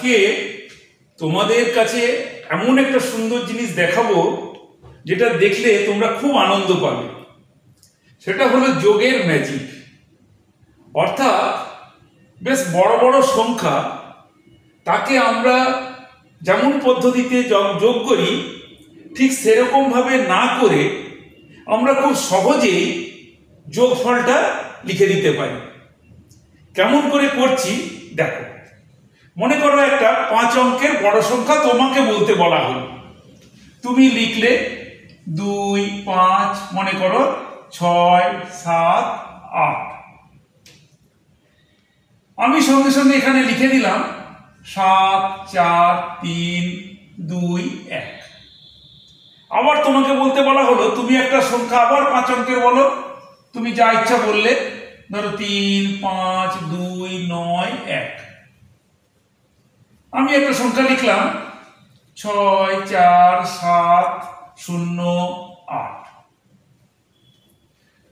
আজকে তোমাদের কাছে এমন একটা সুন্দর জিনিস দেখাবো যেটা দেখলে তোমরা খুব আনন্দ পাবে। সেটা হলো যোগের ম্যাজিক। অর্থাৎ বেশ বড় বড় সংখ্যা তাকে আমরা যেমন পদ্ধতিতে যোগ করি ঠিক সেরকম ভাবে না করে আমরা খুব সহজেই যোগফলটা লিখে দিতে পারি। কেমন করে করছি দেখো। মনে করো একটা 5 অঙ্কের বড় সংখ্যা তোমাকে বলতে বলা হলো, তুমি লিখলে 2, 5, মনে করো 6, 7, 8। আমি সঙ্গে সঙ্গে এখানে লিখে দিলাম 7, 4, 3, 2, 1। আবার তোমাকে বলতে বলা হলো তুমি একটা সংখ্যা আবার 5 অঙ্কের বলো, তুমি যা ইচ্ছা বললে, ধরো 3, 5, 2, 9, 1। আমি একটা সংখ্যা লিখলাম 6, 4, 7, 0, 8।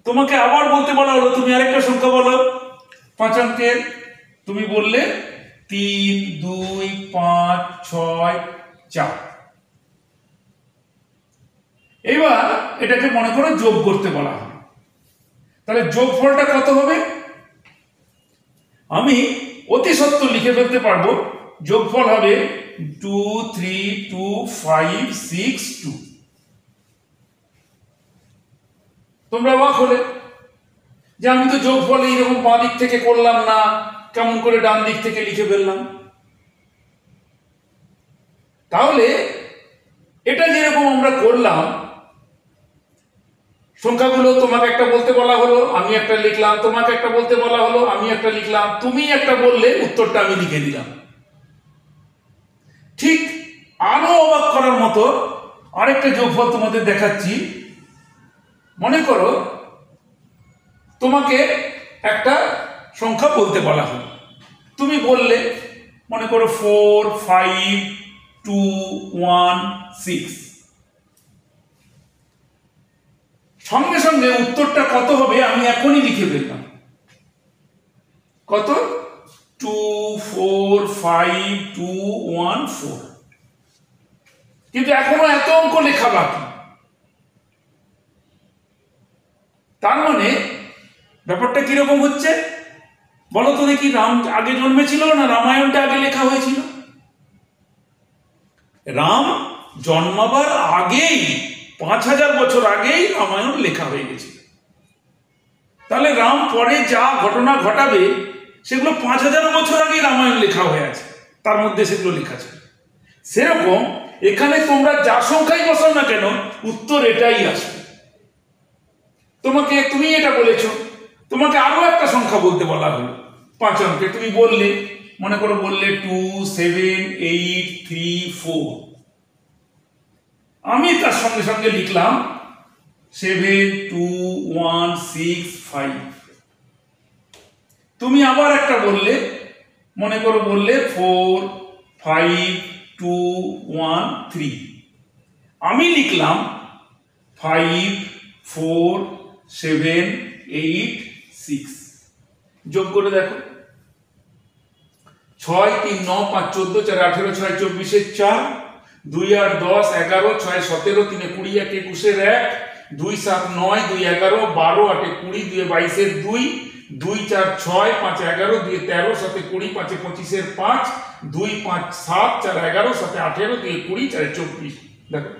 তোমাকে আবার বলতে বলা হলো তুমি আরেকটা সংখ্যা বলো 5 অঙ্কের, তুমি বললে 3, 2, 5, 6, 4। এবার এটাকে মনে করো যোগ করতে বলা হয়, তাহলে যোগফলটা কত হবে? আমি অতি সত্বর লিখে ফেলতে পারবো। যোগফল হবে 2, 3, 2, 5, 6, 2। তোমরা অবাক হলে যে আমি তো যোগফল এইরকম বাঁ দিক থেকে করলাম না, কেমন করে ডান দিক থেকে লিখে ফেললাম। তাহলে এটা যেরকম আমরা করলাম, সংখ্যাগুলো তোমাকে একটা বলতে বলা হলো, আমি একটা লিখলাম, তোমাকে একটা বলতে বলা হলো, আমি একটা লিখলাম, তুমি একটা বললে, উত্তরটা আমি লিখে দিলাম। ঠিক আরো অবাক করার মতো আরেকটা যোগফল তোমাদের দেখাচ্ছি। মনে করো তোমাকে একটা সংখ্যা বলতে বলা হলো, তুমি বললে, মনে করো 4, 5, 2, 1, 6। সঙ্গে সঙ্গে উত্তরটা কত হবে আমি এখনই লিখে ফেললাম। কত? 2, 4, 5, 2, 1, 4। কিন্তু এখনো এত অঙ্ক লেখা বাকি। তার মানে ব্যাপারটা কিরকম হচ্ছে বলো তো দেখি? রাম আগে জন্মেছিল না রামায়ণটা আগে লেখা হয়েছিল? রাম জন্মাবার আগেই 5000 বছর আগেই রামায়ণ লেখা হয়ে গেছিল। তাহলে রাম পরে যা ঘটনা ঘটাবে সেগুলো 5000 বছর আগেই রামায়ণ লেখা হয়ে আছে, তার মধ্যে সেগুলো লেখা ছিল। সেরকম এখানে তোমরা যা সংখ্যাই বসাও না কেন উত্তর এটাই আসবে। তুমি এটা বলেছো, তোমাকে আরো একটা সংখ্যা বলতে বলা হলো 5 অঙ্কের, তুমি বললে, মনে করো বললে 2, 7, 8, 3, 4। আমি তার সঙ্গে সঙ্গে লিখলাম 7, 2, 1, 6, 5। তুমি আবার একটা বললে, মনে করো বললে 4, 5, 2, 1, 3। আমি লিখলাম 5, 4, 7, 8, 6। যোগ করে দেখো। 6, 3, 9, 5, 14, 4, 18, 6, 24, 4, 2, 8, 10, 11, 6, 17, 3, 20, 1, 21, 1, 2, 7, 9, 2, 11, 12, 8, 20, 2, 22, 2, 2, 4, 6, 5, 11, 2, 13, 7, 20, 5, 25, 5, 2, 5, 7, 4, 11, 7, 18, 2, 20, 4, 24। দেখো,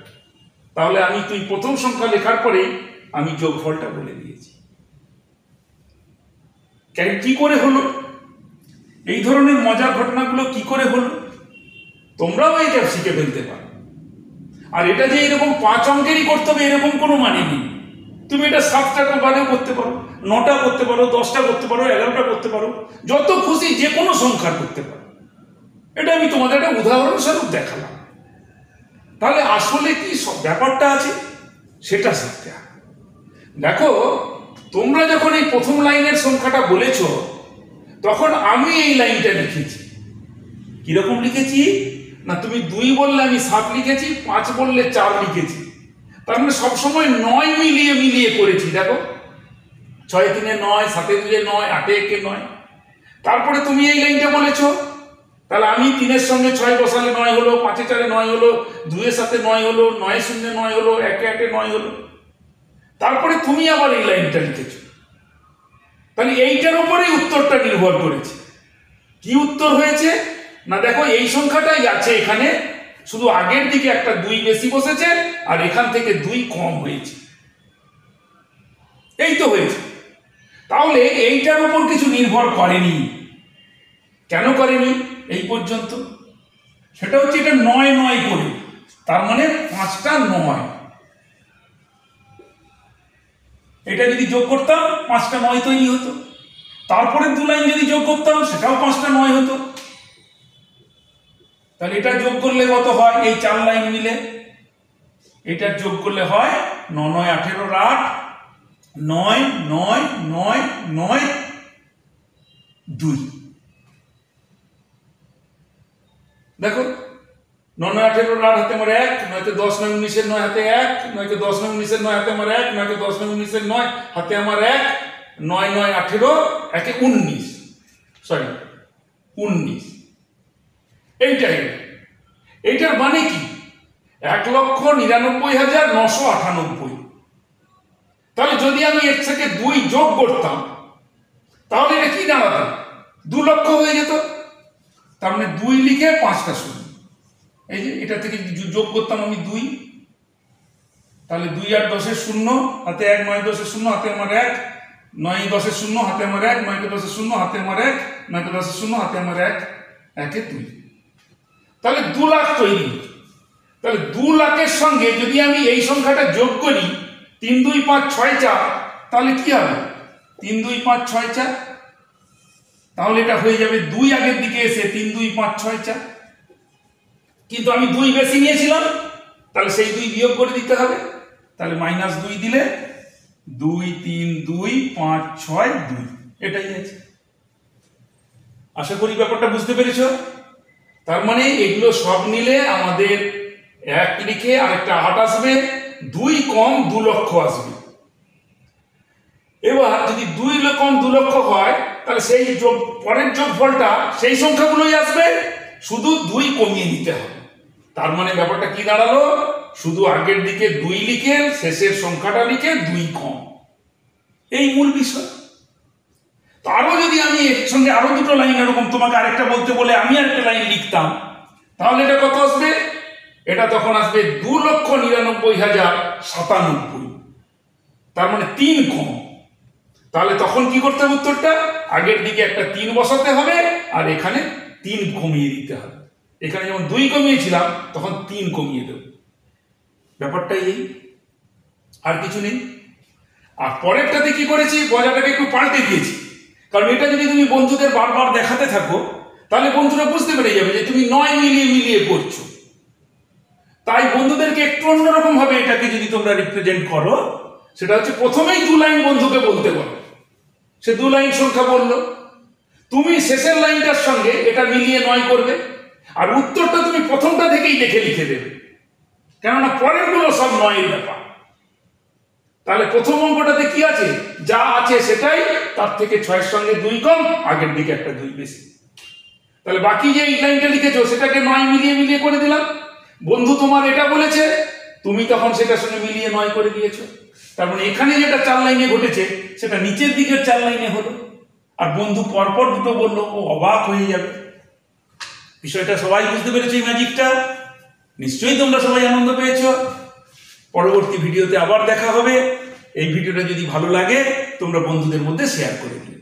তাহলে আমি তুই প্রথম সংখ্যা লেখার পরেই আমি যোগফলটা বলে দিয়েছি। কেন কি করে হলো? এই ধরনের মজার ঘটনাগুলো কি করে হলো তোমরাও এটা শিখে ফেলতে পারো। আর এটা যে এরকম 5 অঙ্কেরই করতে হবে এরকম কোনো মানে নেই। তুমি এটা 7টা বারেও করতে পারো, 9টা করতে পারো, 10টা করতে পারো, 11টা করতে পারো, যত খুশি যে কোনো সংখ্যা করতে পারো। এটা আমি তোমাদের একটা উদাহরণস্বরূপ দেখালাম। তাহলে আসলে কি সব ব্যাপারটা আছে সেটা শিখতে হবে। দেখো, তোমরা যখন এই প্রথম লাইনের সংখ্যাটা বলেছ তখন আমি এই লাইনটা লিখেছি। কিরকম লিখেছি না, তুমি 2 বললে আমি 7 লিখেছি, 5 বললে 4 লিখেছি। তার মানে সবসময় 9 মিলিয়ে মিলিয়ে করেছি। দেখো, 6 3 9, 7 2 9, 8 1 9। তারপরে তুমি এই লাইনটা বলেছো, তাহলে আমি 3-এর সঙ্গে 6 বসালে 9 হলো, 5-এ 4-এ 9 হলো, 2-এর সাথে 9 হলো, 9-এ 0-এ 9 হলো, 1-এ 8-এ 9 হলো। তারপরে তুমি আবার এই লাইনটা লিখেছো। তাহলে এইটার উপরেই উত্তরটা নির্ভর করেছে। কি উত্তর হয়েছে না, দেখো এই সংখ্যাটাই আছে এখানে, শুধু আগের দিকে একটা 2 বেশি বসেছে আর এখান থেকে 2 কম হয়েছে, এই তো হয়েছে। তাহলে এইটার উপর কিছু নির্ভর করেনি। কেন করেনি এই পর্যন্ত? সেটা হচ্ছে এটা 9 করে, তার মানে 5টা 9। এটা যদি যোগ করতাম 5টা 9 তৈরি হতো। তারপরে 2 লাইন যদি যোগ করতাম সেটাও 5টা 9 হতো। তাহলে এটা যোগ করলে কত হয়? এই 4 লাইন মিলে এটা যোগ করলে হয় 9 9 18 8 9 9 9 9 2। দেখো 9 9 18 8 হাতে আমার 1, 9 কে 10 9 19 9 হাতে 1, 9 কে 10 9 19 9 হাতে আমার 1, 9 কে 10 9 19 9 হাতে আমার 1, 9 9 18 1 19, সরি 19। এইটার মানে কি? 1,99,998। তাহলে যদি আমি এর থেকে 2 যোগ করতাম তাহলে এটা কি দাঁড়াতো? 2 লক্ষ হয়ে যেত। তার মানে 2 লিখে 5টা শূন্য, এই যে এটা থেকে যোগ করতাম আমি 2, তাহলে 2 8 10 0 হাতে 1, 9 10 0 হাতে আমার 1, 9 10 0 হাতে আমার 1, 9 10 0 হাতে আমার 1, 9 10 0 হাতে আমার 1, 1 2। তাহলে 2 লাখ তৈরি। তাহলে 2 লাখের সঙ্গে যদি আমি এই সংখ্যাটা যোগ করি 3 2 5 6 4, তাহলে কি হবে? 3 2 5 6 4, তাহলে এটা হয়ে যাবে 2 আগের দিকে এসে 3 2 5 6 4। কিন্তু আমি 2 বেশি নিয়েছিলাম, তাহলে সেই 2 বিয়োগ করে দিতে হবে। তাহলে -2 দিলে 2 3 2 5 6 2, এটাই আছে। আশা করি ব্যাপারটা বুঝতে পেরেছো। তার মানে এগুলো সব নিলে আমাদের 1 লিখে আরেকটা 8 আসবে, 2 কম 2 লক্ষ আসবে। এবার যদি 2 কম 2 লক্ষ হয় তাহলে সেই পরের যোগফলটা সেই সংখ্যাগুলোই আসবে, শুধু 2 কমিয়ে নিতে হবে। তার মানে ব্যাপারটা কি দাঁড়ালো? শুধু আগের দিকে 2 লিখে শেষের সংখ্যাটা লিখে 2 কম, এই মূল বিষয়। তো আরো যদি আমি এর সঙ্গে আরো 2টো লাইন এরকম তোমাকে আরেকটা বলতে বলে আমি আরেকটা লাইন লিখতাম, তাহলে এটা কত আসবে? এটা তখন আসবে 2,99,097। তার মানে 3 কম। তাহলে তখন কি করতে হবে? উত্তরটা আগের দিকে একটা 3 বসাতে হবে আর এখানে 3 কমিয়ে দিতে হবে। এখানে যেমন 2 কমিয়েছিলাম তখন 3 কমিয়ে দেব। ব্যাপারটা এই, আর কিছু নেই। আর পরেরটাতে কি করেছি? মজাটাকে একটু পাল্টে দিয়েছি। কারণ এটা যদি তুমি বন্ধুদের বারবার দেখাতে থাকো তাহলে বন্ধুরা বুঝতে পেরে যাবে যে তুমি 9 মিলিয়ে মিলিয়ে পড়ছো। তাই বন্ধুদেরকে একটু অন্যরকম ভাবে এটাকে যদি তোমরা রিপ্রেজেন্ট করো, সেটা হচ্ছে প্রথমেই 2 লাইন বন্ধুকে বলতে বলো, সে 2 লাইন সংখ্যা বললো, তুমি শেষের লাইনটার সঙ্গে এটা মিলিয়ে 9 করবে, আর উত্তরটা তুমি প্রথমটা থেকেই দেখে লিখে দেবে, কেননা পরের গুলো সব 9-এর ব্যাপার। তাহলে প্রথম অঙ্কটাতে কি আছে? যা আছে সেটাই, তার থেকে 6-এর সঙ্গে 2 কম, আগের দিকে একটা 2 বেশি। তাহলে বাকি যে এই লাইনটা লিখেছো সেটাকে 9 মিলিয়ে মিলিয়ে করে দিলাম। বন্ধু তোমার এটা বলেছে, তুমি তখন সেটার সঙ্গে মিলিয়ে 9 করে দিয়েছো। তার মানে এখানে যেটা 4 লাইনে ঘটেছে সেটা নিচের দিকের 4 লাইনে হলো। আর বন্ধু পরপর 2টো বললো, ও অবাক হয়ে যাবে। বিষয়টা সবাই বুঝতে পেরেছো? এই ম্যাজিকটা নিশ্চয়ই তোমরা সবাই আনন্দ পেয়েছো। পরবর্তী ভিডিওতে আবার দেখা হবে। এই ভিডিওটা যদি ভালো লাগে তোমরা বন্ধুদের মধ্যে শেয়ার করে দিও।